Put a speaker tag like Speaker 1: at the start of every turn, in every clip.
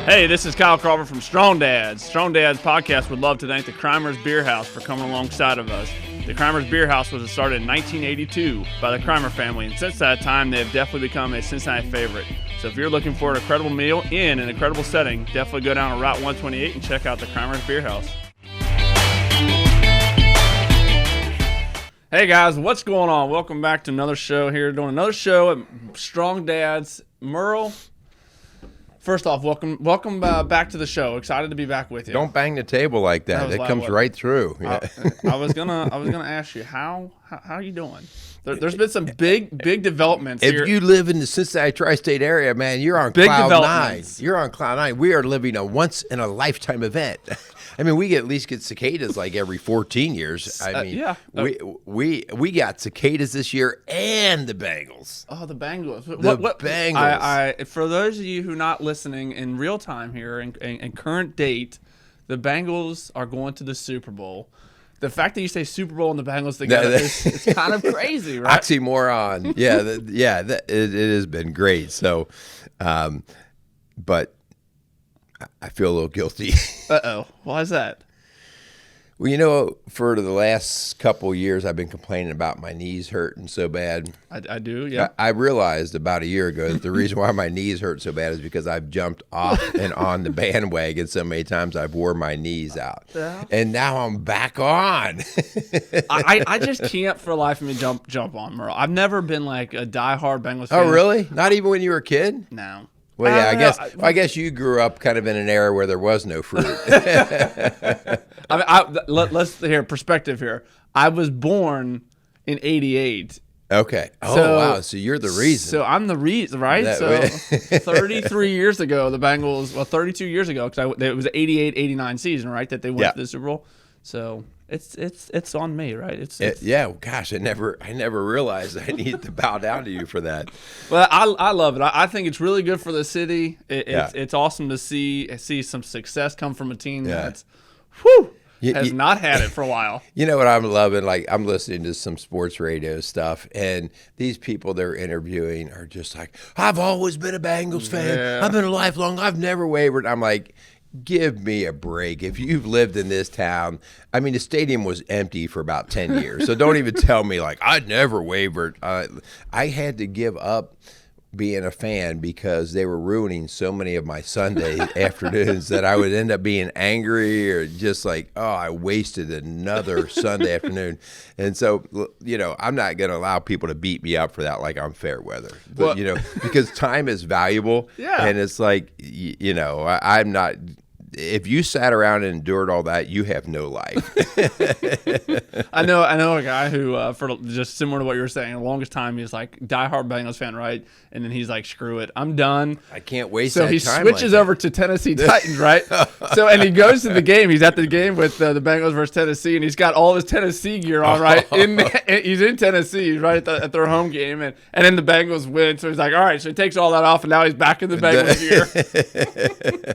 Speaker 1: Hey, this is Kyle Crawford from Strong Dads. Strong Dads podcast would love to thank the Crimers Beer House for coming alongside of us. The Crimers Beer House was started in 1982 by the Crimer family, and since that time, they have definitely become a Cincinnati favorite. So if you're looking for an incredible meal in an incredible setting, definitely go down to Route 128 and check out the Crimers Beer House. Hey guys, what's going on? Welcome back to another show here. Doing another show at Strong Dads. Merle, first off, welcome back to the show. Excited to be back with you.
Speaker 2: Don't bang the table like that. It comes right through.
Speaker 1: I was gonna ask you how are you doing? There's been some big developments here.
Speaker 2: If you live in the Cincinnati tri-state area, man, you're on cloud nine. You're on cloud nine. We are living a once in a lifetime event. I mean, we at least get cicadas like every 14 years. I mean,
Speaker 1: yeah.
Speaker 2: We got cicadas this year and the Bengals.
Speaker 1: Oh, the Bengals.
Speaker 2: What Bengals.
Speaker 1: For those of you who are not listening in real time here and current date, the Bengals are going to the Super Bowl. The fact that you say Super Bowl and the Bengals together is kind of crazy, right?
Speaker 2: Oxymoron. It has been great. So, but I feel a little guilty.
Speaker 1: Uh-oh. Why is that?
Speaker 2: Well, you know, for the last couple of years, I've been complaining about my knees hurting so bad.
Speaker 1: I do, yeah.
Speaker 2: I realized about a year ago that the reason why my knees hurt so bad is because I've jumped off and on the bandwagon so many times I've wore my knees out. Yeah. And now I'm back on.
Speaker 1: I just can't for the life of me jump on, Merle. I've never been like a diehard Bengals fan.
Speaker 2: Oh, really? Not even when you were a kid?
Speaker 1: No.
Speaker 2: Well, yeah, I guess you grew up kind of in an era where there was no fruit.
Speaker 1: Let's hear perspective here. I was born in '88.
Speaker 2: Okay. Oh, wow. So you're the reason.
Speaker 1: So I'm the reason, right? 33 years ago, the Bengals, 32 years ago, because it was the 88-89 season, right, that they went to the Super Bowl. So it's on me, right?
Speaker 2: Yeah. Gosh, I never realized I needed to bow down to you for that.
Speaker 1: Well, I love it. I think it's really good for the city. It's awesome to see some success come from a team that's has not had it for a while.
Speaker 2: You know what I'm loving? Like, I'm listening to some sports radio stuff, and these people they're interviewing are just like, I've always been a Bengals fan. Yeah. I've been a lifelong. I've never wavered. I'm like, give me a break. If you've lived in this town, I mean, the stadium was empty for about 10 years. So don't even tell me, like, I never wavered. I had to give up being a fan because they were ruining so many of my Sunday afternoons that I would end up being angry or just like, oh, I wasted another Sunday afternoon. And so, you know, I'm not going to allow people to beat me up for that like I'm fair weather. But, you know, because time is valuable.
Speaker 1: Yeah.
Speaker 2: And it's like, you know, I'm not – if you sat around and endured all that, you have no life.
Speaker 1: I know a guy who, for just similar to what you were saying, the longest time he's like diehard Bengals fan, right? And then he's like, screw it, I'm done.
Speaker 2: I can't waste that time.
Speaker 1: So he switches over to Tennessee Titans, right? And he goes to the game. He's at the game with the Bengals versus Tennessee, and he's got all his Tennessee gear on, right? He's in Tennessee, he's right at their home game, and then the Bengals win. So he's like, all right. So he takes all that off, and now he's back in the Bengals gear.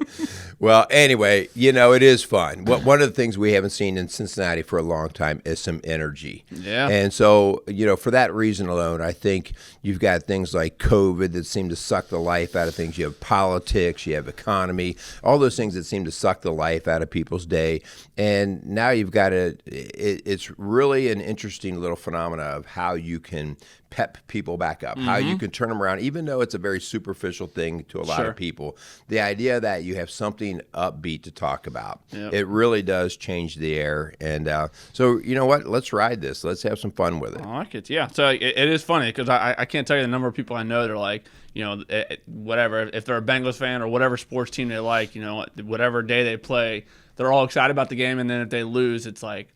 Speaker 2: Well, anyway, you know, it is fun. One of the things we haven't seen in Cincinnati for a long time is some energy.
Speaker 1: Yeah.
Speaker 2: And so, you know, for that reason alone, I think you've got things like COVID that seem to suck the life out of things. You have politics, you have economy, all those things that seem to suck the life out of people's day. And now you've got it's really an interesting little phenomena of how you can pep people back up, how you can turn them around, even though it's a very superficial thing to a lot of people. The idea that you have something upbeat to talk about, it really does change the air. And so, you know what? Let's ride this. Let's have some fun with it.
Speaker 1: I like it. Yeah. So it is funny because I can't tell you the number of people I know that are like, you know, whatever, if they're a Bengals fan or whatever sports team they like, you know, whatever day they play, they're all excited about the game. And then if they lose, it's like,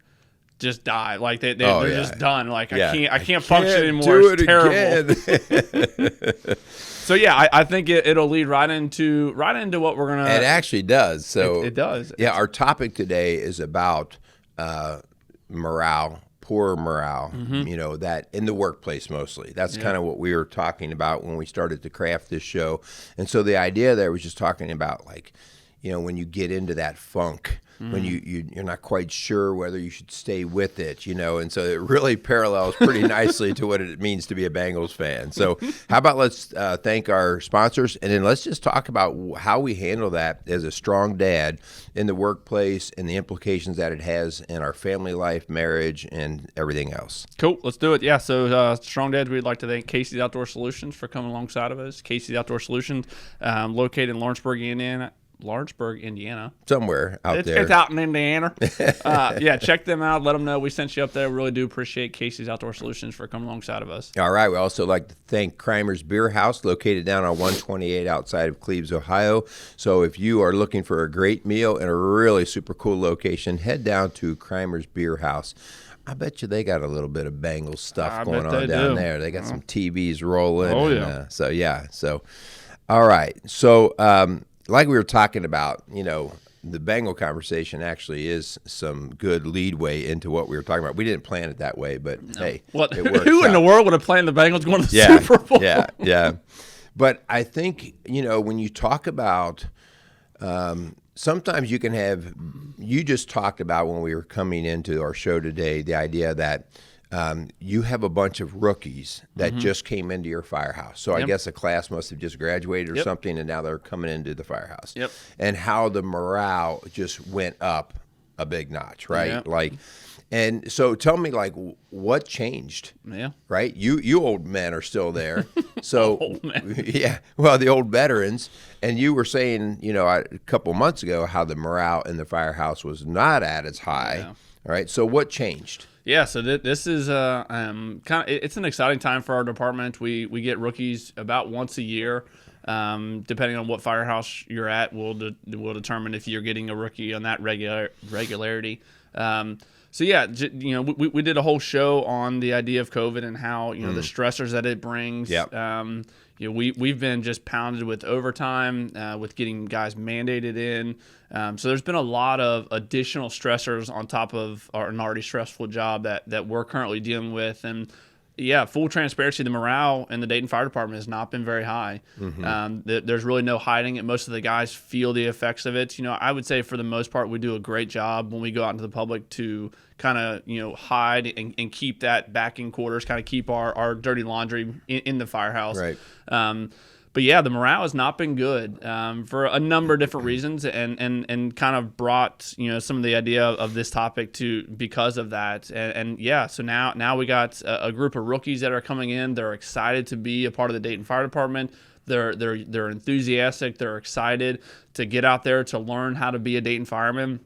Speaker 1: just die. Like they're just done. Like I can't function anymore. It's terrible. So yeah, I think it'll lead right into what we're gonna.
Speaker 2: It actually does. So
Speaker 1: it does.
Speaker 2: Yeah, our topic today is about morale, poor morale. You know, that in the workplace mostly. That's kind of what we were talking about when we started to craft this show. And so the idea there was just talking about, like, you know, when you get into that funk when you're not quite sure whether you should stay with it, and so it really parallels pretty nicely to what it means to be a Bengals fan. So how about let's thank our sponsors, and then let's just talk about how we handle that as a strong dad in the workplace and the implications that it has in our family life, marriage, and everything else.
Speaker 1: Cool. Let's do it. Yeah. So strong dads, we'd like to thank Casey's Outdoor Solutions for coming alongside of us. Casey's Outdoor Solutions, located in Lawrenceburg, Indiana.
Speaker 2: Somewhere out there.
Speaker 1: It's out in Indiana. Yeah, check them out. Let them know we sent you up there. Really do appreciate Casey's Outdoor Solutions for coming alongside of us.
Speaker 2: All right. We also like to thank Crimer's Beer House, located down on 128 outside of Cleves, Ohio. So if you are looking for a great meal in a really super cool location, head down to Crimer's Beer House. I bet you they got a little bit of Bengals stuff going on down there. They got some TVs rolling.
Speaker 1: Oh, yeah.
Speaker 2: So, all right. So, like we were talking about, the Bengal conversation actually is some good leadway into what we were talking about. We didn't plan it that way, but hey, it worked
Speaker 1: who in the world would have planned the Bengals going to the Super Bowl?
Speaker 2: Yeah. But I think, when you talk about sometimes you can have, you just talked about when we were coming into our show today, the idea that you have a bunch of rookies that just came into your firehouse. So I guess a class must have just graduated or something, and now they're coming into the firehouse.
Speaker 1: Yep.
Speaker 2: And how the morale just went up a big notch, right?
Speaker 1: Yep.
Speaker 2: And so tell me, what changed?
Speaker 1: Yeah.
Speaker 2: Right? You old men are still there. So,
Speaker 1: Old men.
Speaker 2: yeah, well, the old veterans. And you were saying, a couple months ago how the morale in the firehouse was not at its high.
Speaker 1: Yeah.
Speaker 2: All right. So what changed?
Speaker 1: Yeah, so this is it's an exciting time for our department. We get rookies about once a year. Depending on what firehouse you're at, will determine if you're getting a rookie on that regularity. So yeah, we did a whole show on the idea of COVID and how the stressors that it brings.
Speaker 2: Yep.
Speaker 1: We've been just pounded with overtime, with getting guys mandated in. So there's been a lot of additional stressors on top of an already stressful job that we're currently dealing with. And yeah, full transparency, the morale in the Dayton Fire Department has not been very high. There's really no hiding it. Most of the guys feel the effects of it. I would say for the most part, we do a great job when we go out into the public to kind of, hide and keep that back in quarters, kind of keep our dirty laundry in the firehouse.
Speaker 2: Right.
Speaker 1: But yeah, the morale has not been good for a number of different reasons, and kind of brought some of the idea of this topic to because of that. And yeah, so now we got a group of rookies that are coming in. They're excited to be a part of the Dayton Fire Department. They're enthusiastic. They're excited to get out there to learn how to be a Dayton fireman.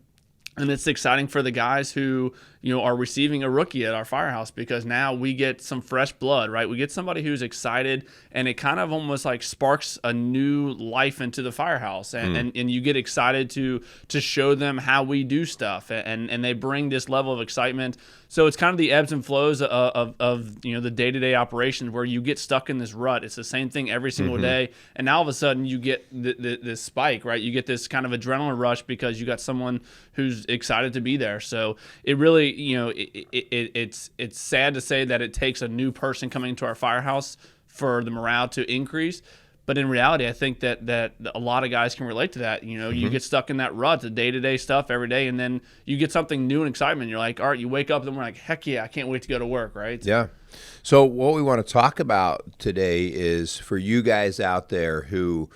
Speaker 1: And it's exciting for the guys who, are receiving a rookie at our firehouse, because now we get some fresh blood, right? We get somebody who's excited, and it kind of almost like sparks a new life into the firehouse. And you get excited to show them how we do stuff, and they bring this level of excitement. So it's kind of the ebbs and flows of the day-to-day operations where you get stuck in this rut. It's the same thing every single day. And now all of a sudden you get this spike, right? You get this kind of adrenaline rush because you got someone who's excited to be there. So it really, it's sad to say that it takes a new person coming into our firehouse for the morale to increase. But in reality, I think that a lot of guys can relate to that. You get stuck in that rut, the day-to-day stuff every day, and then you get something new and excitement. You're like, all right, you wake up and we're like, heck yeah, I can't wait to go to work, right?
Speaker 2: Yeah. So what we want to talk about today is for you guys out there who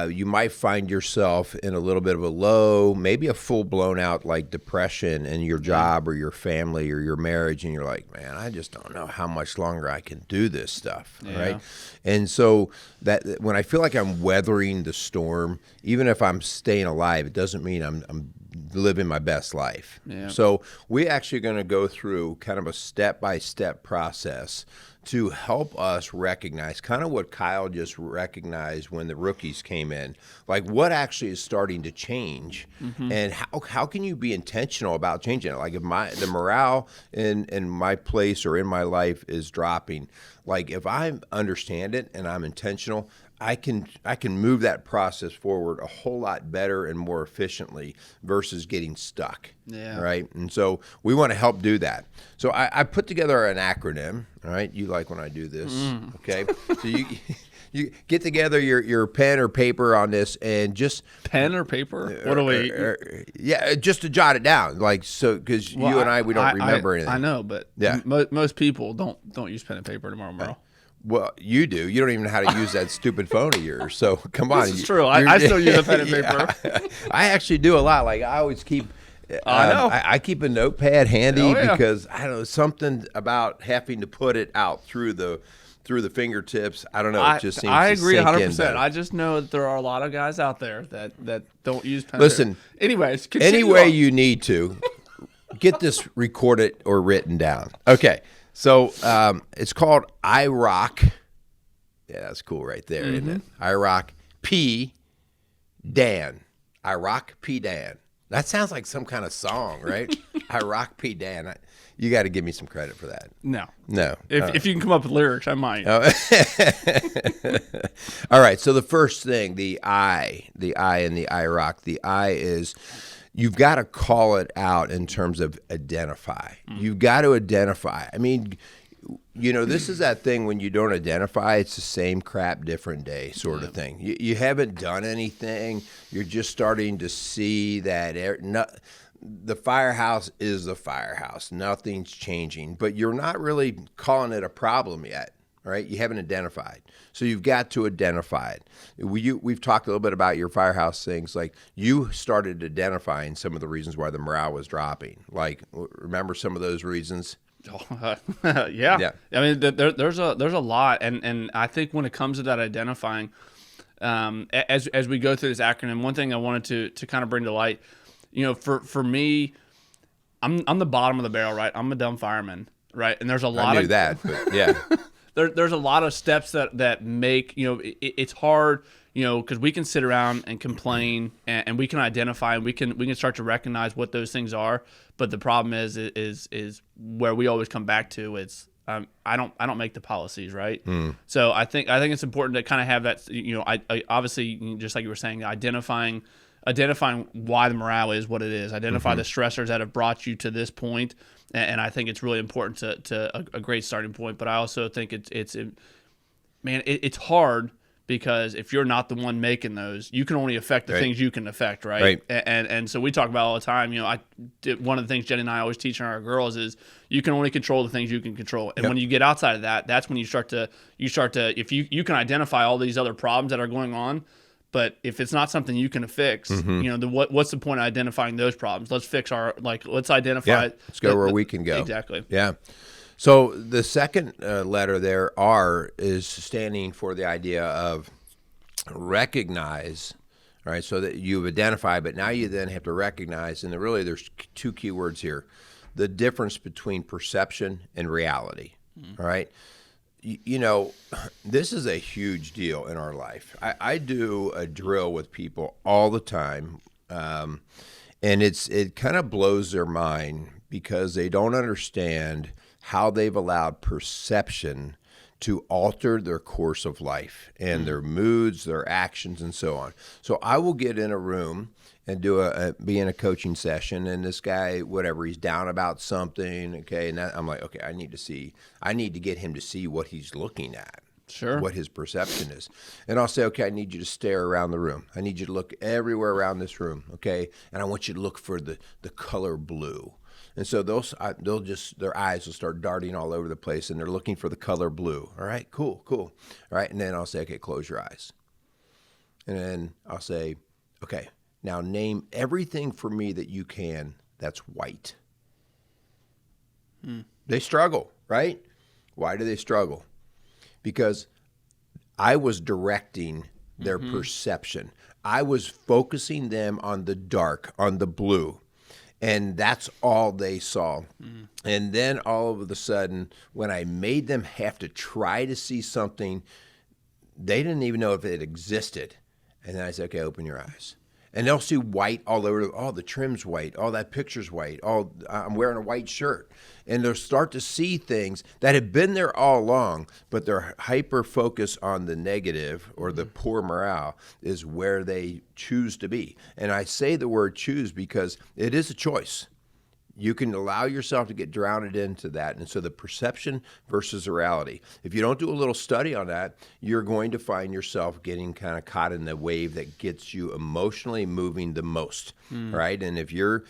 Speaker 2: you might find yourself in a little bit of a low, maybe a full-blown out like depression in your job or your family or your marriage, and you're like, man, I just don't know how much longer I can do this stuff, right? And so that when I feel like I'm weathering the storm, even if I'm staying alive, it doesn't mean I'm living my best life.
Speaker 1: Yeah.
Speaker 2: So we're actually going to go through kind of a step-by-step process to help us recognize kind of what Kyle just recognized when the rookies came in, like what actually is starting to change, and how can you be intentional about changing it? Like if the morale in my place or in my life is dropping, like if I understand it and I'm intentional, I can move that process forward a whole lot better and more efficiently versus getting stuck.
Speaker 1: Yeah.
Speaker 2: Right. And so we want to help do that. So I put together an acronym. All right. You like when I do this. Okay. So you get together your pen or paper on this and just
Speaker 1: pen or paper. What do we?
Speaker 2: Yeah, just to jot it down. Like, so because you and I, we don't remember anything.
Speaker 1: I know, but
Speaker 2: yeah.
Speaker 1: Most people don't use pen and paper tomorrow.
Speaker 2: Well, you do. You don't even know how to use that stupid phone of yours. So come on.
Speaker 1: This is true. I still use a pen and paper.
Speaker 2: Yeah, I actually do a lot. Like I always keep.
Speaker 1: I know.
Speaker 2: I keep a notepad handy
Speaker 1: yeah.
Speaker 2: because I don't know something about having to put it out through the fingertips. I don't know. It just seems.
Speaker 1: I agree
Speaker 2: 100%.
Speaker 1: I just know that there are a lot of guys out there that don't use pen.
Speaker 2: Listen.
Speaker 1: And paper. Anyways,
Speaker 2: any way you need to get this recorded or written down. Okay. So it's called I.R.O.C. Yeah, that's cool right there, isn't it? I.R.O.C. D.A.N. I.R.O.C. D.A.N. That sounds like some kind of song, right? I.R.O.C. D.A.N. You got to give me some credit for that.
Speaker 1: No.
Speaker 2: If
Speaker 1: you can come up with lyrics, I might.
Speaker 2: All right. So the first thing, the I in the I.R.O.C. The I is you've got to call it out in terms of identify. You've got to identify. I mean, this is that thing when you don't identify, it's the same crap, different day sort of thing. You haven't done anything. You're just starting to see that the firehouse is the firehouse. Nothing's changing, but you're not really calling it a problem yet. Right? You haven't identified. So you've got to identify it. We've talked a little bit about your firehouse things. Like you started identifying some of the reasons why the morale was dropping. Like, remember some of those reasons?
Speaker 1: Yeah. I mean, there's a lot. And I think when it comes to that identifying, as we go through this acronym, one thing I wanted to kind of bring to light, for me, I'm the bottom of the barrel, right? I'm a dumb fireman, right? And there's a lot
Speaker 2: I knew that, but yeah.
Speaker 1: There's a lot of steps that make, it's hard, because we can sit around and complain and we can identify and we can start to recognize what those things are. But the problem is where we always come back to I don't make the policies, right? So I think it's important to kind of have that, I obviously, just like you were saying, identifying why the morale is what it is, identify the stressors that have brought you to this point. And I think it's really important to a great starting point. But I also think it's hard because if you're not the one making those, you can only affect the things you can affect, right? And so we talk about all the time. One of the things Jenny and I always teach our girls is you can only control the things you can control. And when you get outside of that, that's when you start to if you can identify all these other problems that are going on. But if it's not something you can fix, what's the point of identifying those problems? Let's fix let's identify.
Speaker 2: Yeah, let's go where we can go.
Speaker 1: Exactly.
Speaker 2: Yeah. So the second letter there, R, is standing for the idea of recognize, right? So that you've identified, but now you then have to recognize, and there's two key words here, the difference between perception and reality, all right? This is a huge deal in our life. I do a drill with people all the time, and it kind of blows their mind because they don't understand how they've allowed perception to alter their course of life and their moods, their actions, and so on. So I will get in a room and be in a coaching session, and this guy, whatever, he's down about something, okay, and I'm like, okay, I need to get him to see what he's looking at,
Speaker 1: sure,
Speaker 2: what his perception is, and I'll say, okay, I need you to stare around the room. I need you to look everywhere around this room, okay, and I want you to look for the color blue. And so their eyes will start darting all over the place, and they're looking for the color blue. All right, cool. All right, and then I'll say, okay, close your eyes. And then I'll say, okay, now name everything for me that you can that's white. They struggle, right? Why do they struggle? Because I was directing their perception. I was focusing them on the dark, on the blue. And that's all they saw. And then all of a sudden, when I made them have to try to see something, they didn't even know if it existed. And then I said, okay, open your eyes. And they'll see white all over. Oh, the trim's white. Oh, that picture's white. Oh, I'm wearing a white shirt. And they'll start to see things that have been there all along, but their hyper focus on the negative or the poor morale is where they choose to be. And I say the word choose because it is a choice. You can allow yourself to get drowned into that. And so the perception versus the reality. If you don't do a little study on that, you're going to find yourself getting kind of caught in the wave that gets you emotionally moving the most, right? And if you're,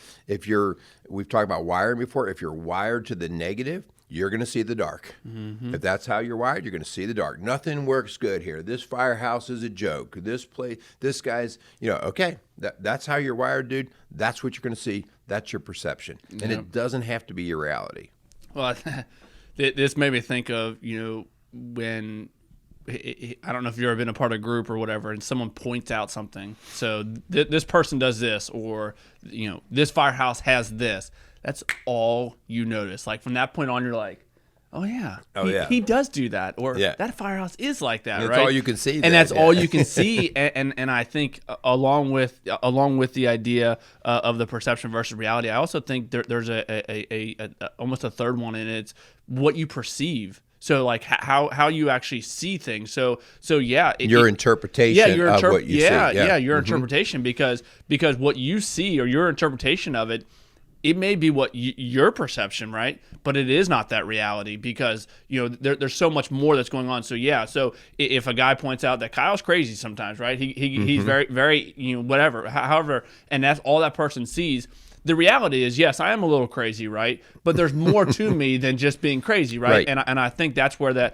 Speaker 2: we've talked about wiring before, if you're wired to the negative, you're going to see the dark. If that's how you're wired, you're going to see the dark. Nothing works good here. This firehouse is a joke. This place, this guy's, okay, that's how you're wired, dude. That's what you're going to see. That's your perception. And it doesn't have to be your reality.
Speaker 1: Well, this made me think of, when I don't know if you've ever been a part of a group or whatever, and someone points out something. So this person does this, or, this firehouse has this. That's all you notice. Like from that point on, you're like, oh yeah, he does do that, or that firehouse is like that,
Speaker 2: that's
Speaker 1: right?
Speaker 2: all you can see,
Speaker 1: and that's all you can see. And I think along with the idea of the perception versus reality, I also think there's a almost a third one, and it's what you perceive. So like how you actually see things. So your
Speaker 2: interpretation of what you see.
Speaker 1: Your interpretation, because what you see or your interpretation of it. It may be what your perception, right? But it is not that reality, because there's so much more that's going on. So so if a guy points out that Kyle's crazy sometimes, right? He's very very whatever, however, and that's all that person sees. The reality is, yes, I am a little crazy, right? But there's more to me than just being crazy, right? And I think that's where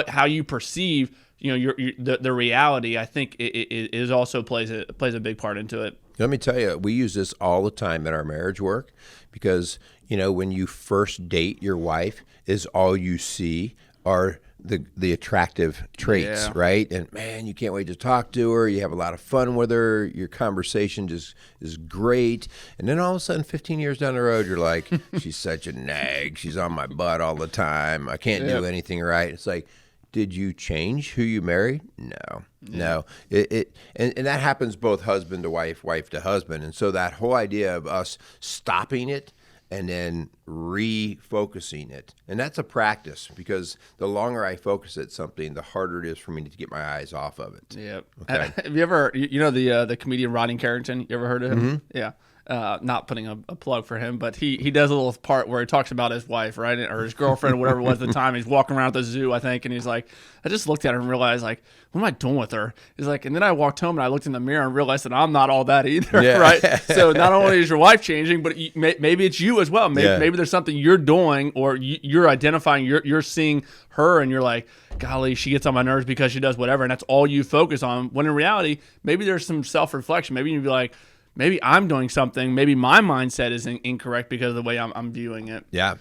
Speaker 1: how you perceive the reality, I think it is also plays a big part into it.
Speaker 2: Let me tell you, we use this all the time in our marriage work, because, when you first date your wife, is all you see are the attractive traits, right? And man, you can't wait to talk to her. You have a lot of fun with her. Your conversation just is great. And then all of a sudden, 15 years down the road, you're like, she's such a nag. She's on my butt all the time. I can't do anything right. It's like, did you change who you married? No. And that happens both husband to wife, wife to husband. And so that whole idea of us stopping it and then refocusing it, and that's a practice, because the longer I focus at something, the harder it is for me to get my eyes off of it.
Speaker 1: Yep.
Speaker 2: Okay.
Speaker 1: Have you ever, the comedian Rodney Carrington? You ever heard of him? Yeah. Not putting a plug for him, but he does a little part where he talks about his wife, right, or his girlfriend, or whatever it was at the time. He's walking around at the zoo, I think, and he's like, I just looked at her and realized, like, what am I doing with her? He's like, and then I walked home and I looked in the mirror and realized that I'm not all that either, right? So not only is your wife changing, but maybe it's you as well. Maybe there's something you're doing, or you're identifying, you're seeing her, and you're like, golly, she gets on my nerves because she does whatever, and that's all you focus on. When in reality, maybe there's some self-reflection. Maybe you'd be like, maybe I'm doing something. Maybe my mindset is incorrect because of the way I'm viewing it. Yeah.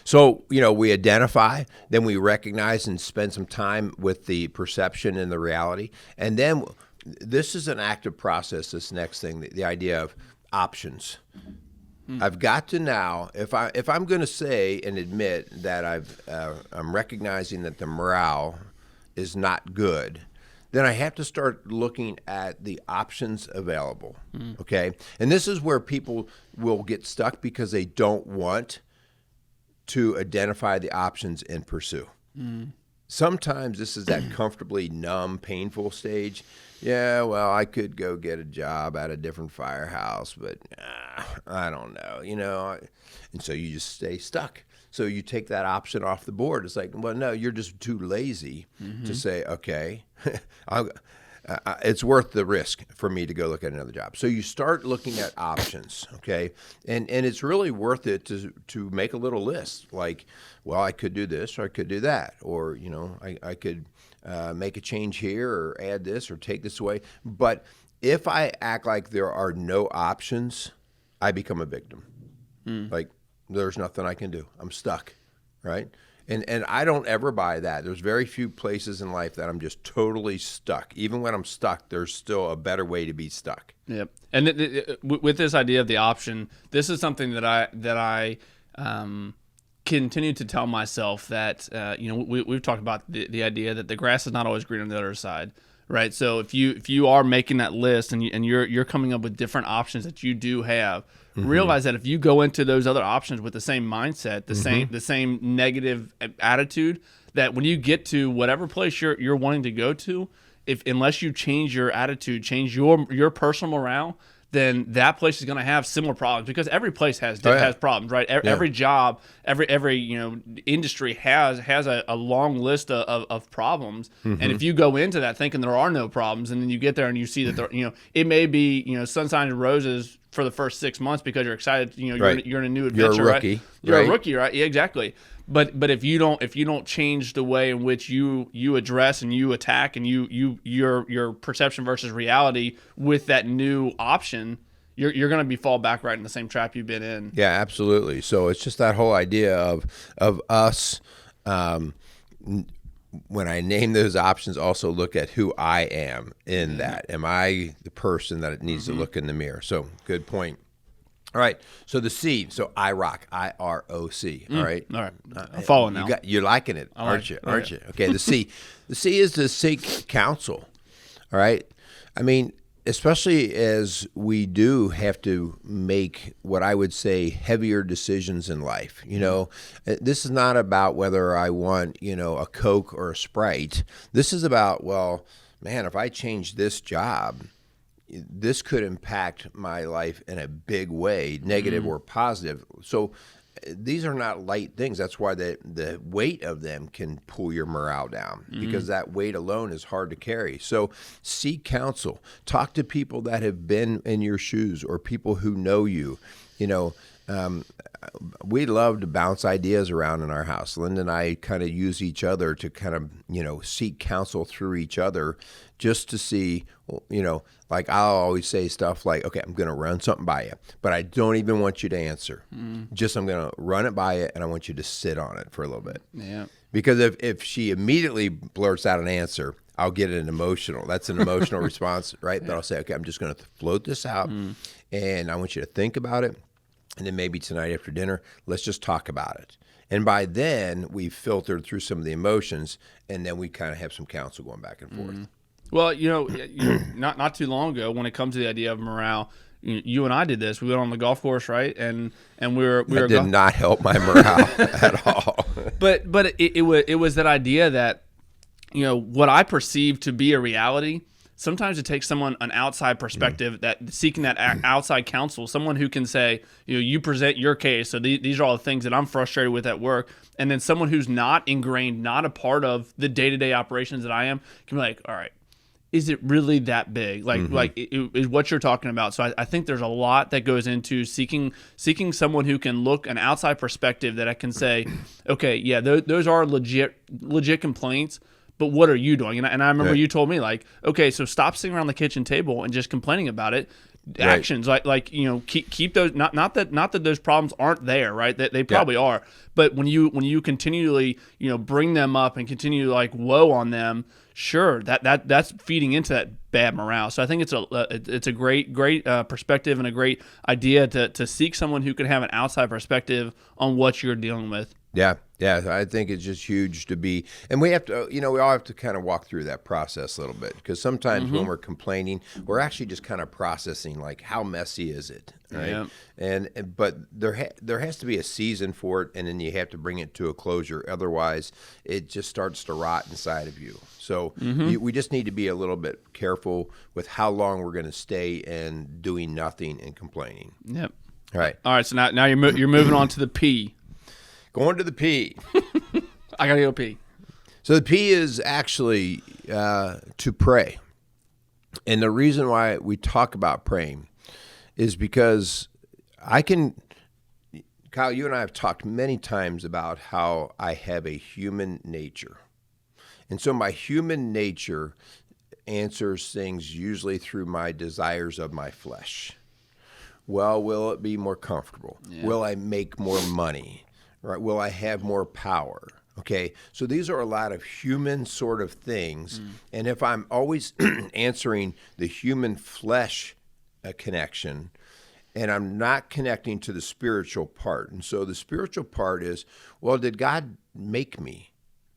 Speaker 2: So, we identify, then we recognize and spend some time with the perception and the reality. And then this is an active process, this next thing, the idea of options. I've got to now, if I'm going to say and admit that I'm recognizing that the morale is not good, then I have to start looking at the options available, okay? And this is where people will get stuck, because they don't want to identify the options and pursue. Sometimes this is that comfortably numb, painful stage. Yeah, well, I could go get a job at a different firehouse, but I don't know, and so you just stay stuck. So you take that option off the board. It's like, well, no, you're just too lazy to say, okay, it's worth the risk for me to go look at another job. So you start looking at options, okay? And it's really worth it to make a little list. Like, well, I could do this, or I could do that. Or, I could make a change here, or add this, or take this away. But if I act like there are no options, I become a victim. Like, there's nothing I can do. I'm stuck, right? And I don't ever buy that. There's very few places in life that I'm just totally stuck. Even when I'm stuck, there's still a better way to be stuck.
Speaker 1: Yep. And with this idea of the option, this is something that I continue to tell myself that, we've talked about the idea that the grass is not always green on the other side. right? So if you are making that list and you're coming up with different options that you do have, realize that if you go into those other options with the same mindset, the same negative attitude, that when you get to whatever place you're wanting to go to, unless you change your attitude, change your personal morale, then that place is going to have similar problems, because every place has problems, right? Every job, every industry has a long list of problems. And if you go into that thinking there are no problems, and then you get there and you see that there, it may be sunshine and roses for the first 6 months because you're excited, you're in a new adventure,
Speaker 2: you're a rookie,
Speaker 1: right? You're a rookie, right? Yeah, exactly. But if you don't change the way in which you address and you attack and your perception versus reality with that new option, you're going to be fall back right in the same trap you've been in.
Speaker 2: Yeah, absolutely. So it's just that whole idea of us. When I name those options, also look at who I am in that. Am I the person that it needs to look in the mirror? So good point. All right. So the C. So I.R.O.C. I.R.O.C. All right.
Speaker 1: All right. I'm following now.
Speaker 2: You're liking it, aren't you? Aren't you? Okay. The C. The C is to seek counsel. All right. I mean, especially as we do have to make what I would say heavier decisions in life. This is not about whether I want, a Coke or a Sprite. This is about, well, man, if I change this job, this could impact my life in a big way, negative or positive. So these are not light things. That's why the weight of them can pull your morale down, because that weight alone is hard to carry. So seek counsel. Talk to people that have been in your shoes or people who know you. We love to bounce ideas around in our house. Linda and I kind of use each other to kind of, seek counsel through each other, just to see, like I'll always say stuff like, okay, I'm going to run something by you, but I don't even want you to answer. Just I'm going to run it by you, and I want you to sit on it for a little bit.
Speaker 1: Yeah.
Speaker 2: Because if she immediately blurts out an answer, I'll get an emotional. That's an emotional response, right? Yeah. But I'll say, okay, I'm just going to float this out, and I want you to think about it. And then maybe tonight after dinner, let's just talk about it. And by then, we've filtered through some of the emotions, and then we kind of have some counsel going back and forth.
Speaker 1: Well, not too long ago, when it comes to the idea of morale, you and I did this. We went on the golf course, right? And we were
Speaker 2: did not help my morale at all.
Speaker 1: But it was that idea that what I perceive to be a reality. Sometimes it takes an outside perspective, that seeking that outside counsel, someone who can say, you present your case. So these are all the things that I'm frustrated with at work. And then someone who's not ingrained, not a part of the day-to-day operations that I am, can be like, all right, is it really that big? Is what you're talking about. So I think there's a lot that goes into seeking someone who can look an outside perspective, that I can say, okay, yeah, those are legit complaints. But what are you doing? And I remember you told me, like, okay, so stop sitting around the kitchen table and just complaining about it. Right. Actions keep those, not that those problems aren't there, right? That they probably are. But when you continually bring them up and continue to woe on them, sure, that's feeding into that bad morale. So I think it's a great perspective and a great idea to seek someone who can have an outside perspective on what you're dealing with.
Speaker 2: Yeah, I think it's just huge to be, and we have to, we all have to kind of walk through that process a little bit, because sometimes when we're complaining, we're actually just kind of processing, like, how messy is it, right? Yeah. But there has to be a season for it, and then you have to bring it to a closure. Otherwise, it just starts to rot inside of you. So we just need to be a little bit careful with how long we're going to stay in doing nothing and complaining.
Speaker 1: Yep.
Speaker 2: All
Speaker 1: right. So now you're moving on to the P.
Speaker 2: Going to the P.
Speaker 1: I gotta go pee.
Speaker 2: So the P is actually to pray. And the reason why we talk about praying is because Kyle, you and I have talked many times about how I have a human nature. And so my human nature answers things usually through my desires of my flesh. Well, will it be more comfortable? Yeah. Will I make more money? Right? Will I have more power? Okay, so these are a lot of human sort of things. And if I'm always answering the human flesh connection, and I'm not connecting to the spiritual part. And so the spiritual part is, well, did God make me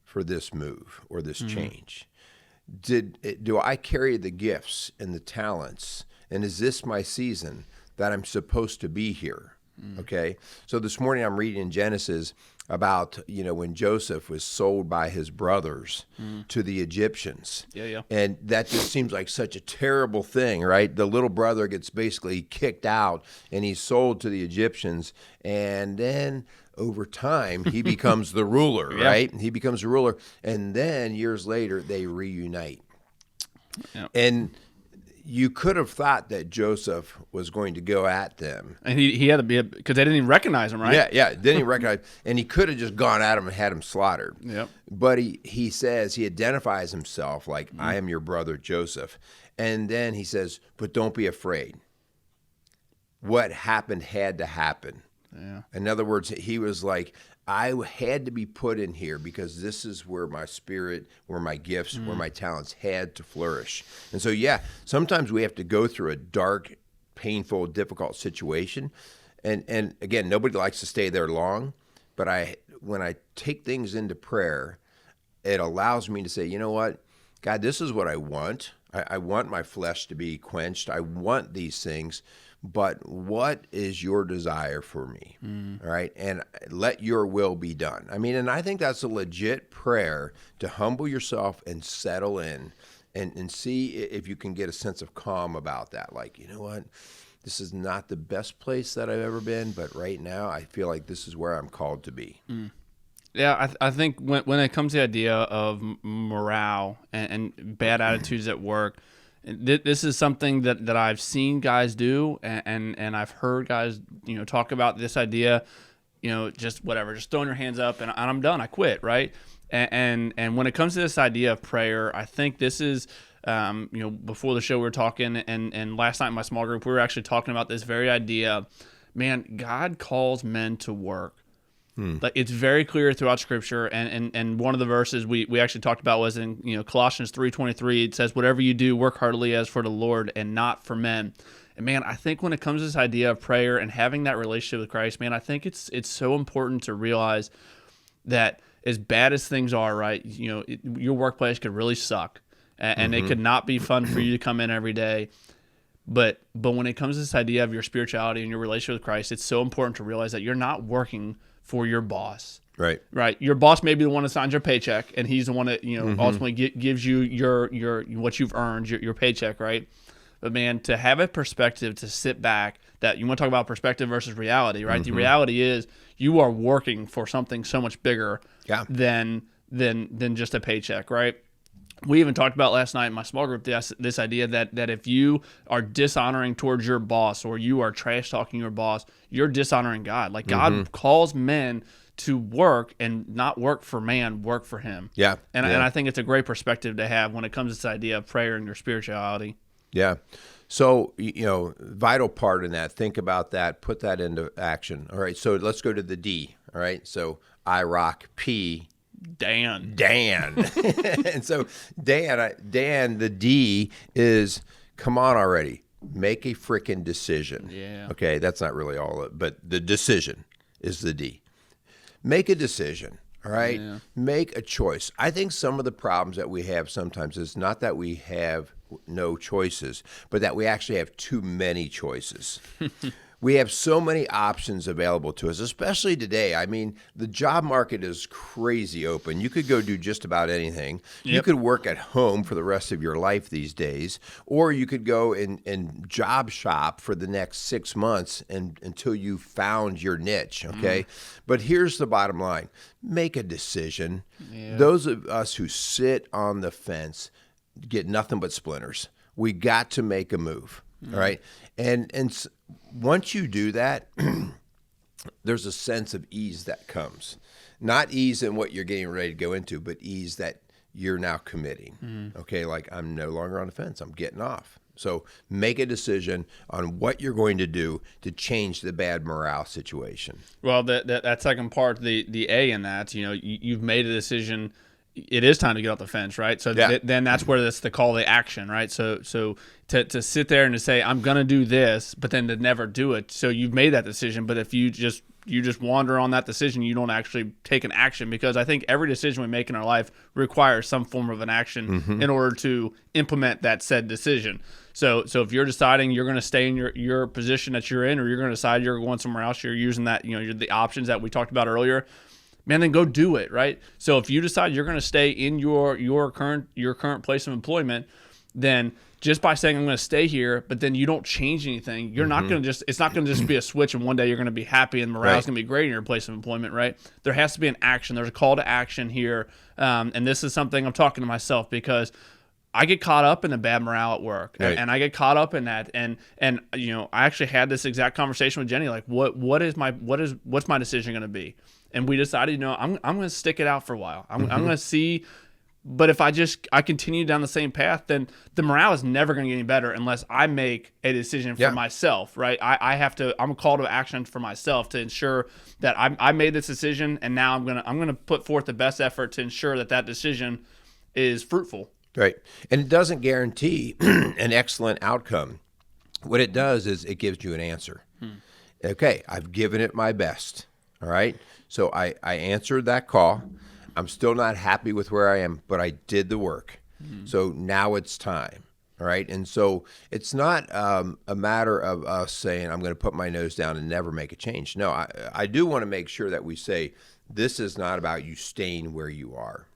Speaker 2: for this move or this change? do I carry the gifts and the talents? And is this my season that I'm supposed to be here? Okay. So this morning I'm reading in Genesis about, when Joseph was sold by his brothers to the Egyptians.
Speaker 1: Yeah.
Speaker 2: And that just seems like such a terrible thing, right? The little brother gets basically kicked out and he's sold to the Egyptians. And then over time, he becomes the ruler, right? He becomes the ruler. And then years later, they reunite.
Speaker 1: Yeah.
Speaker 2: And you could have thought that Joseph was going to go at them.
Speaker 1: And he had to be, because they didn't even recognize him, right?
Speaker 2: Yeah, didn't even recognize. And he could have just gone at him and had him slaughtered.
Speaker 1: Yep.
Speaker 2: But he says, he identifies himself like, I am your brother Joseph. And then he says, but don't be afraid. What happened had to happen.
Speaker 1: Yeah.
Speaker 2: In other words, he was like, I had to be put in here because this is where my spirit, where my gifts, where my talents had to flourish. And so, sometimes we have to go through a dark, painful, difficult situation. And again, nobody likes to stay there long. But when I take things into prayer, it allows me to say, you know what, God, this is what I want. I want my flesh to be quenched. I want these things. But what is your desire for me? All right. And let your will be done. I mean, and I think that's a legit prayer to humble yourself and settle in and see if you can get a sense of calm about that. Like, you know what? This is not the best place that I've ever been, but right now I feel like this is where I'm called to be.
Speaker 1: Yeah, I think when it comes to the idea of morale and bad attitudes at work, this is something that I've seen guys do, and I've heard guys talk about this idea, just whatever, just throwing your hands up and I'm done, I quit, right? And when it comes to this idea of prayer, I think this is before the show we were talking, and last night in my small group we were actually talking about this very idea. Man, God calls men to work. Like, it's very clear throughout Scripture, and one of the verses we actually talked about was in Colossians 3:23. It says, "Whatever you do, work heartily as for the Lord and not for men." And man, I think when it comes to this idea of prayer and having that relationship with Christ, man, I think it's so important to realize that as bad as things are, right? Your workplace could really suck, and it could not be fun for you to come in every day. But when it comes to this idea of your spirituality and your relationship with Christ, it's so important to realize that you're not working for your boss.
Speaker 2: Right.
Speaker 1: Your boss may be the one that signs your paycheck, and he's the one that ultimately gives you your what you've earned, your paycheck, right? But man, to have a perspective, to sit back, that you want to talk about perspective versus reality, right? The reality is you are working for something so much bigger than just a paycheck, right? We even talked about last night in my small group this idea that if you are dishonoring towards your boss or you are trash talking your boss, you're dishonoring God. Like, God calls men to work and not work for man, work for him.
Speaker 2: Yeah.
Speaker 1: And I think it's a great perspective to have when it comes to this idea of prayer and your spirituality. Yeah.
Speaker 2: So, vital part in that, think about that, put that into action. All right. So let's go to the D. All right. So I.R.O.C, P,
Speaker 1: D.A.N.
Speaker 2: And so D.A.N, the D is, come on already, make a freaking decision.
Speaker 1: Yeah.
Speaker 2: Okay, that's not really all of it, but the decision is the D. Make a decision, all right?
Speaker 1: Yeah.
Speaker 2: Make a choice. I think some of the problems that we have sometimes is not that we have no choices, but that we actually have too many choices. We have so many options available to us, especially today. I mean, the job market is crazy open. You could go do just about anything.
Speaker 1: Yep.
Speaker 2: You could work at home for the rest of your life these days, or you could go and job shop for the next 6 months until you found your niche, okay? But here's the bottom line. Make a decision. Yeah. Those of us who sit on the fence get nothing but splinters. We got to make a move, all right? And once you do that, there's a sense of ease that comes. Not ease in what you're getting ready to go into, but ease that you're now committing. Okay, like, I'm no longer on the fence. I'm getting off. So make a decision on what you're going to do to change the bad morale situation.
Speaker 1: Well, that second part, the A in that, you've made a decision. It is time to get off the fence, right? So then that's where that's the call to action, right? So to sit there and to say, I'm going to do this, but then to never do it. So you've made that decision, but if you just just wander on that decision. You don't actually take an action, because I think every decision we make in our life requires some form of an action in order to implement that said decision. So if you're deciding you're going to stay in your position that you're in, or you're going to decide you're going somewhere else, you're using that, the options that we talked about earlier, man, then go do it, right? So if you decide you're going to stay in your current place of employment, then just by saying I'm going to stay here, but then you don't change anything, you're not going to it's not going to just be a switch and one day you're going to be happy and morale's going to be great in your place of employment, right? There has to be an action. There's a call to action here. And this is something I'm talking to myself, because I get caught up in the bad morale at work, and I get caught up in that. And I actually had this exact conversation with Jenny, like what's my decision going to be? And we decided, I'm going to stick it out for a while. I'm going to see. But if I continue down the same path, then the morale is never going to get any better unless I make a decision for myself, right? I'm a call to action for myself to ensure that I made this decision, and now I'm gonna put forth the best effort to ensure that decision is fruitful.
Speaker 2: Right. And it doesn't guarantee an excellent outcome. What it does is it gives you an answer. Okay, I've given it my best. All right. So I answered that call. I'm still not happy with where I am, but I did the work. So now it's time. All right. And so it's not a matter of us saying, I'm going to put my nose down and never make a change. No, I do want to make sure that we say, this is not about you staying where you are.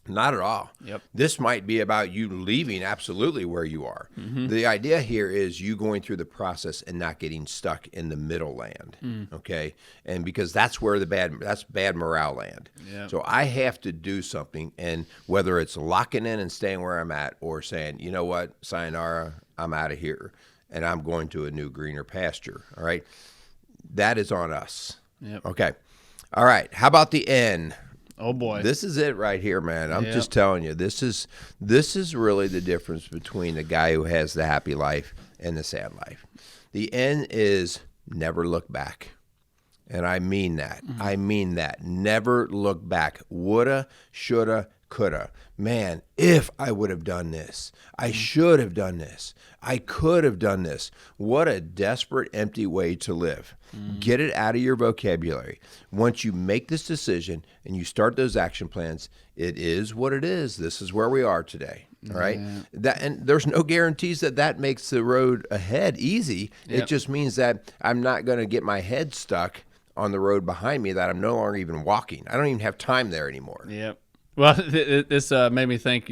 Speaker 2: Not at all.
Speaker 1: Yep.
Speaker 2: This might be about you leaving absolutely where you are. The idea here is you going through the process and not getting stuck in the middle land. Okay. And because that's where that's bad morale land.
Speaker 1: Yep.
Speaker 2: So I have to do something, and whether it's locking in and staying where I'm at, or saying, you know what, sayonara, I'm out of here and I'm going to a new greener pasture. All right. That is on us.
Speaker 1: Yep.
Speaker 2: Okay. All right. How about the N?
Speaker 1: Oh boy,
Speaker 2: this is it right here, man. I'm just telling you, this is really the difference between the guy who has the happy life and the sad life. The N is never look back. And I mean that. I mean that. Never look back. Woulda, shoulda, coulda. Man, if I would have done this, I should have done this. I could have done this. What a desperate, empty way to live. Get it out of your vocabulary. Once you make this decision and you start those action plans, it is what it is. This is where we are today. All right. And there's no guarantees that makes the road ahead easy. It just means that I'm not going to get my head stuck on the road behind me that I'm no longer even walking. I don't even have time there anymore.
Speaker 1: Yep. Well, this made me think,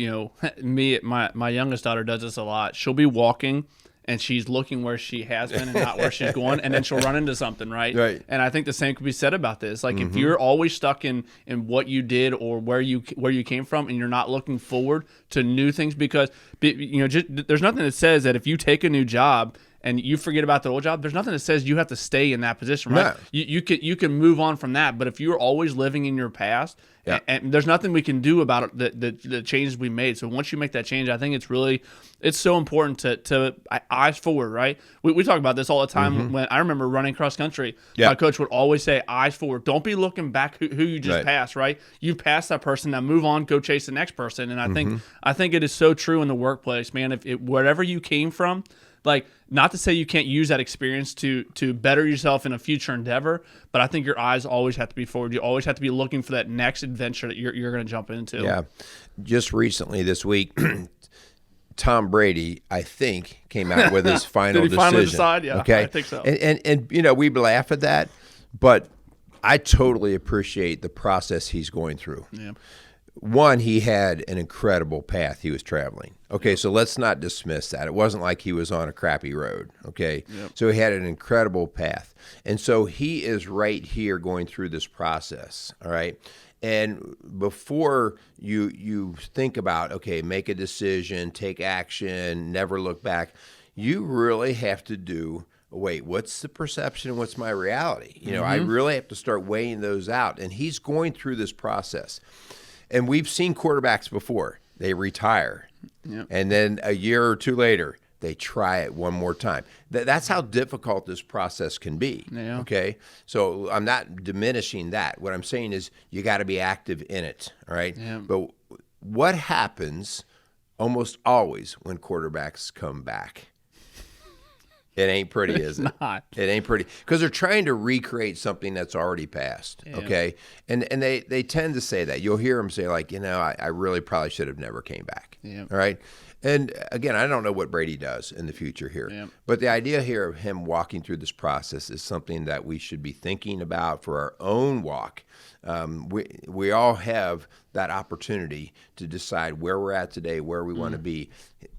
Speaker 1: my youngest daughter does this a lot. She'll be walking and she's looking where she has been and not where she's going, and then she'll run into something, right?
Speaker 2: Right.
Speaker 1: And I think the same could be said about this. Like if you're always stuck in what you did or where you came from, and you're not looking forward to new things, because there's nothing that says that if you take a new job and you forget about the old job, there's nothing that says you have to stay in that position, right? No. You can move on from that, but if you're always living in your past, and there's nothing we can do about it, the changes we made. So once you make that change, I think it's so important to eyes forward, right? We talk about this all the time. When I remember running cross country, my coach would always say, eyes forward. Don't be looking back who you just passed, right? You passed that person, now move on, go chase the next person. And I think it is so true in the workplace, man. If wherever you came from, like, not to say you can't use that experience to better yourself in a future endeavor, but I think your eyes always have to be forward. You always have to be looking for that next adventure that you're going to jump into. Yeah.
Speaker 2: Just recently this week, Tom Brady, I think, came out with his final decision. Did he finally decide?
Speaker 1: Yeah,
Speaker 2: okay?
Speaker 1: I think so.
Speaker 2: And we laugh at that, but I totally appreciate the process he's going through.
Speaker 1: Yeah.
Speaker 2: One, he had an incredible path he was traveling. Okay, so let's not dismiss that. It wasn't like he was on a crappy road, okay?
Speaker 1: Yep.
Speaker 2: So he had an incredible path. And so he is right here going through this process, all right? And before you think about, okay, make a decision, take action, never look back, you really have to do, wait, what's the perception and what's my reality? I really have to start weighing those out. And he's going through this process. And we've seen quarterbacks before. They retire.
Speaker 1: Yep.
Speaker 2: And then a year or two later, they try it one more time. That's how difficult this process can be.
Speaker 1: Yeah.
Speaker 2: Okay? So I'm not diminishing that. What I'm saying is you got to be active in it. All right?
Speaker 1: Yeah.
Speaker 2: But what happens almost always when quarterbacks come back? It ain't pretty, is it?
Speaker 1: Not.
Speaker 2: It ain't pretty because they're trying to recreate something that's already passed.
Speaker 1: Yeah.
Speaker 2: Okay, and they tend to say that. You'll hear them say like, I really probably should have never came back.
Speaker 1: Yeah.
Speaker 2: All right. And again, I don't know what Brady does in the future here,
Speaker 1: Yeah.
Speaker 2: but the idea here of him walking through this process is something that we should be thinking about for our own walk. We all have that opportunity to decide where we're at today, where we want to be.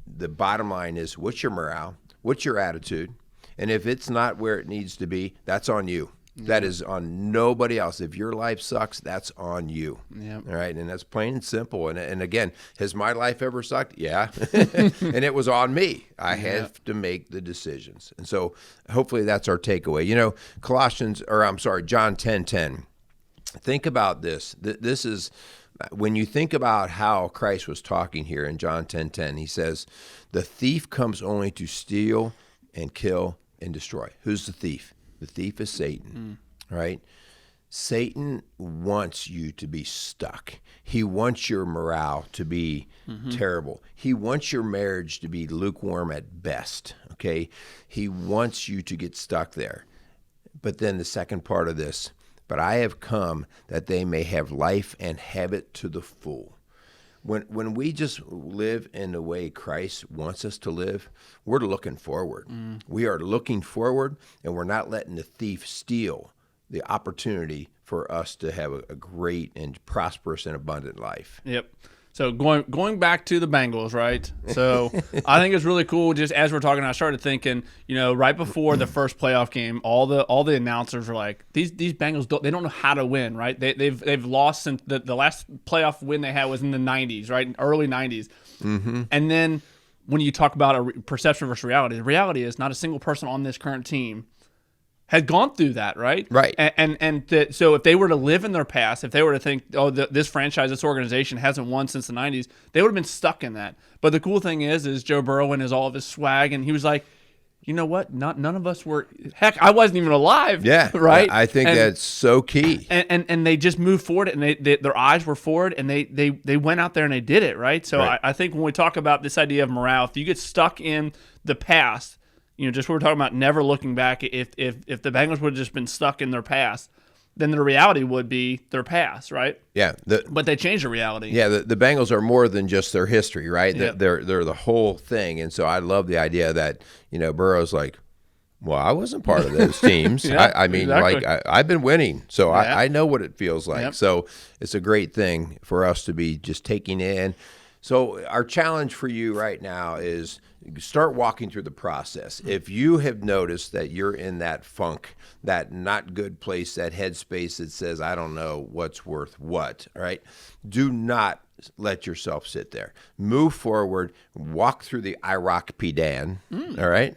Speaker 2: The bottom line is, what's your morale? What's your attitude? And if it's not where it needs to be, that's on you. Yeah. That is on nobody else. If your life sucks, that's on you.
Speaker 1: Yeah.
Speaker 2: All right. And that's plain and simple. And again, has my life ever sucked? Yeah. And it was on me. I have to make the decisions. And so hopefully that's our takeaway. John 10:10. Think about this. This is when you think about how Christ was talking here in John 10:10, he says, the thief comes only to steal and kill and destroy. Who's the thief? The thief is Satan, right? Satan wants you to be stuck. He wants your morale to be terrible. He wants your marriage to be lukewarm at best, okay? He wants you to get stuck there. But then the second part of this, but I have come that they may have life and have it to the full. When we just live in the way Christ wants us to live, we're looking forward. We are looking forward, and we're not letting the thief steal the opportunity for us to have a great and prosperous and abundant life.
Speaker 1: Yep. So going back to the Bengals, right? So I think it's really cool. Just as we're talking, I started thinking, right before the first playoff game, all the announcers were like, these Bengals they don't know how to win, right? They've lost since the last playoff win they had was in the 90s, right? Early 90s. Mm-hmm. And then when you talk about a perception versus reality, the reality is not a single person on this current team had gone through that, right?
Speaker 2: Right.
Speaker 1: So if they were to live in their past, if they were to think, this franchise, this organization hasn't won since the 90s, they would have been stuck in that. But the cool thing is Joe Burrow and all of his swag, and he was like, you know what? None of us were. Heck, I wasn't even alive.
Speaker 2: Yeah.
Speaker 1: Right.
Speaker 2: I think that's so key.
Speaker 1: And they just moved forward, and their eyes were forward, and they went out there and they did it, right. So right. I think when we talk about this idea of morale, if you get stuck in the past. Just what we're talking about, never looking back. If the Bengals would have just been stuck in their past, then the reality would be their past, right?
Speaker 2: Yeah.
Speaker 1: But they changed the reality.
Speaker 2: Yeah, the Bengals are more than just their history, right?
Speaker 1: Yep.
Speaker 2: They're the whole thing. And so I love the idea that, Burrow's like, well, I wasn't part of those teams.
Speaker 1: Yeah,
Speaker 2: I mean,
Speaker 1: exactly.
Speaker 2: I've been winning, so I know what it feels like.
Speaker 1: Yep.
Speaker 2: So it's a great thing for us to be just taking in. So our challenge for you right now is start walking through the process. If you have noticed that you're in that funk, that not good place, that headspace that says, I don't know what's worth what, all right? Do not let yourself sit there. Move forward, walk through the I.R.O.C D.A.N, all right?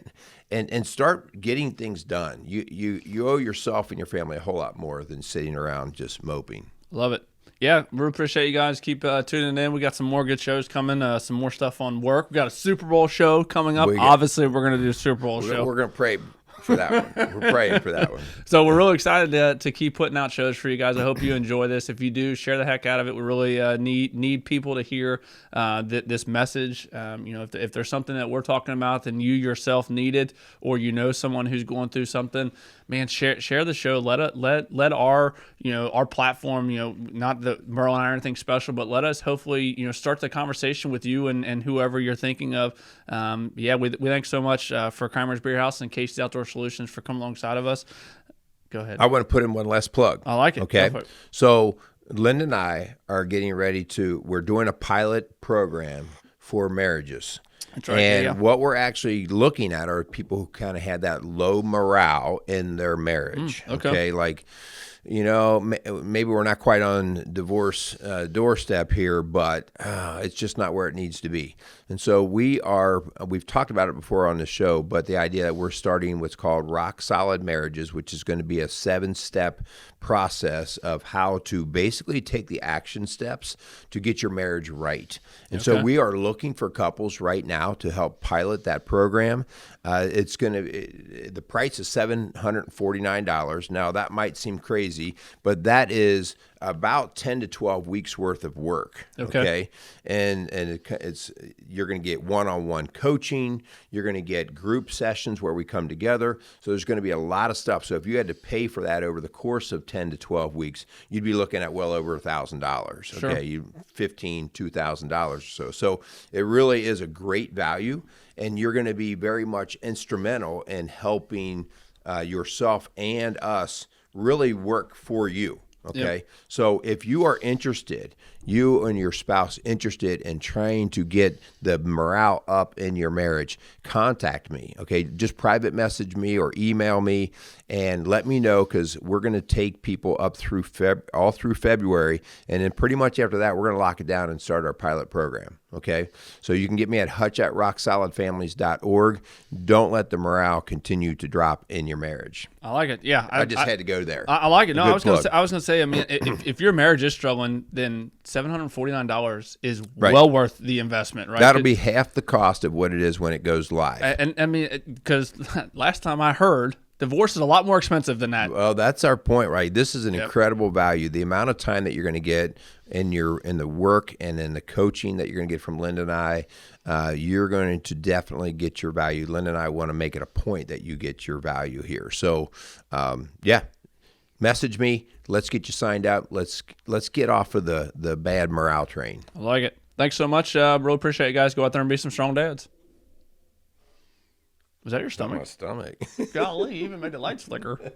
Speaker 2: And start getting things done. You owe yourself and your family a whole lot more than sitting around just moping.
Speaker 1: Love it. Yeah, we appreciate you guys. Keep tuning in. We got some more good shows coming, some more stuff on work. We got a Super Bowl show coming up. Obviously, we're going to do a Super Bowl show.
Speaker 2: We're going to pray for that one. We're praying for that one.
Speaker 1: So we're really excited to keep putting out shows for you guys. I hope you enjoy this. If you do, share the heck out of it. We really need people to hear this message. If there's something that we're talking about, then you yourself need it, or someone who's going through something. Man, share the show. Let our our platform, not that Merle and I are anything special, but let us hopefully start the conversation with you and whoever you're thinking of. We thanks so much for Kramer's Beer House and Casey's Outdoor Solutions for coming alongside of us. Go ahead.
Speaker 2: I want to put in one last plug.
Speaker 1: I like it.
Speaker 2: Okay. So Linda and I are getting ready we're doing a pilot program for marriages.
Speaker 1: That's right.
Speaker 2: And what we're actually looking at are people who kind of had that low morale in their marriage. Okay. Like, maybe we're not quite on divorce doorstep here, but it's just not where it needs to be. And so we've talked about it before on the show, but the idea that we're starting what's called Rock Solid Marriages, which is going to be a 7-step process of how to basically take the action steps to get your marriage right. And so we are looking for couples right now to help pilot that program. The price is $749. Now that might seem crazy, but that is about 10 to 12 weeks worth of work. Okay. And it's you're going to get one-on-one coaching. You're going to get group sessions where we come together. So there's going to be a lot of stuff. So if you had to pay for that over the course of 10 to 12 weeks, you'd be looking at well over $1,000. Okay.
Speaker 1: Sure.
Speaker 2: $2,000 or so. So it really is a great value, and you're going to be very much instrumental in helping yourself and us really work for you. Okay.
Speaker 1: Yep.
Speaker 2: So if you are interested, you and your spouse interested in trying to get the morale up in your marriage, contact me. Okay. Just private message me or email me and let me know, because we're going to take people up through all through February. And then pretty much after that, we're going to lock it down and start our pilot program. Okay. So you can get me at hutch@rocksolidfamilies.org. Don't let the morale continue to drop in your marriage.
Speaker 1: I like it. Yeah.
Speaker 2: I just had to go there.
Speaker 1: I like it. No, I was going
Speaker 2: plug.
Speaker 1: to say, I mean, if your marriage is struggling, then $749 is well worth the investment, right?
Speaker 2: That'll be half the cost of what it is when it goes live.
Speaker 1: And I mean, because last time I heard, divorce is a lot more expensive than that.
Speaker 2: Well, that's our point, right? This is an incredible value. The amount of time that you're going to get in the work and in the coaching that you're going to get from Linda and I, you're going to definitely get your value. Linda and I want to make it a point that you get your value here. So, message me. Let's get you signed up. Let's get off of the bad morale train.
Speaker 1: I like it. Thanks so much. Really appreciate it, guys. Go out there and be some strong dads. Was that your stomach?
Speaker 2: My stomach.
Speaker 1: Golly, you even made the lights flicker.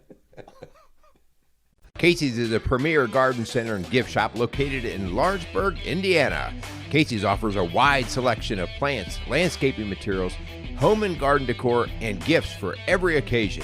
Speaker 2: Casey's is a premier garden center and gift shop located in Lawrenceburg, Indiana. Casey's offers a wide selection of plants, landscaping materials, home and garden decor, and gifts for every occasion.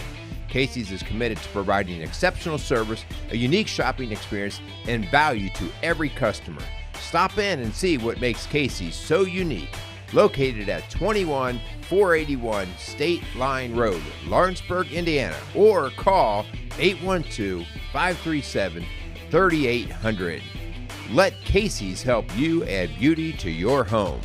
Speaker 2: Casey's is committed to providing exceptional service, a unique shopping experience, and value to every customer. Stop in and see what makes Casey's so unique. Located at 21481 State Line Road, Lawrenceburg, Indiana, or call 812-537-3800. Let Casey's help you add beauty to your home.